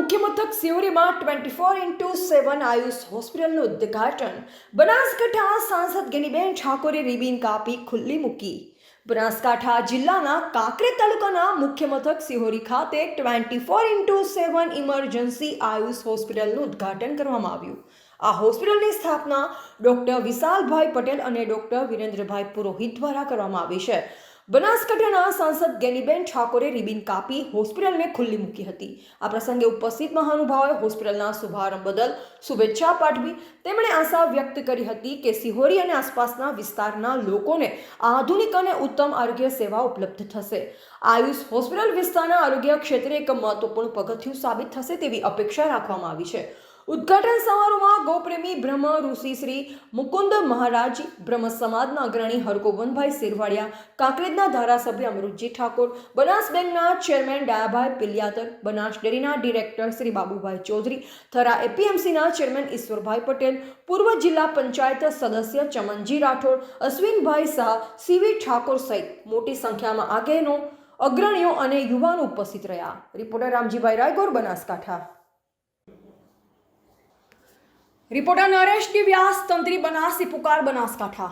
મુખ્ય મથક સિહોરીમાં 24x7 આયુષ હોસ્પિટલનું ઉદ્ઘાટન. બનાસકાંઠા સાંસદ ગેનીબેન ઠાકોરે રિબીન કાપી ખુલ્લી મૂકી. બનાસકાંઠા જિલ્લાના કાંકરેજ તાલુકાના મુખ્ય મથક સિહોરી ખાતે 24x7 ઇમરજન્સી આયુષ હોસ્પિટલનું ઉદ્ઘાટન કરવામાં આવ્યું. આ હોસ્પિટલની સ્થાપના ડોક્ટર વિશાલભાઈ પટેલ અને ડોક્ટર વિરેન્દ્રભાઈ પુરોહિત દ્વારા કરવામાં આવી છે. બનાસકાંઠાના સાંસદ ગેનીબેન ઠાકોરે રિબીન કાપી હોસ્પિટલને ખુલ્લી મૂકી હતી. આ પ્રસંગે ઉપસ્થિત મહાનુભાવોએ હોસ્પિટલના શુભારંભ બદલ શુભેચ્છા પાઠવી. તેમણે આશા વ્યક્ત કરી હતી કે સિહોરી અને આસપાસના વિસ્તારના લોકોને આધુનિક અને ઉત્તમ આરોગ્ય સેવા ઉપલબ્ધ થશે. આયુષ હોસ્પિટલ વિસ્તારના આરોગ્ય ક્ષેત્રે એક મહત્વપૂર્ણ પગથિયું સાબિત થશે તેવી અપેક્ષા રાખવામાં આવી છે. ઉદ્ઘાટન સમારોહમાં ગૌપ્રેમી બ્રહ્મ ઋષિ શ્રી મુકુંદ મહારાજ, બ્રહ્મ સમાજના અગ્રણી હરગોવનભાઈ સિરવાડિયા, કાંકરેજના ધારાસભ્ય અમૃતજી ઠાકોર, બનાસ બેંકના ચેરમેન ડાયાભાઈ પિલિયાતર, બનાસ ડેરીના ડિરેક્ટર શ્રી બાબુભાઈ ચૌધરી, થરા એપીએમસીના ચેરમેન ઈશ્વરભાઈ પટેલ, પૂર્વ જિલ્લા પંચાયત સદસ્ય ચમનજી રાઠોડ, અશ્વિનભાઈ શાહ, સીવી ઠાકોર સહિત મોટી સંખ્યામાં આગેવાનો, અગ્રણીઓ અને યુવાનો ઉપસ્થિત રહ્યા. Reporter Ramjibhai Raigor, Banaskantha. Reporter Naresh D Vyas, તંત્રી બનાસી પુકાર, બનાસકાંઠા.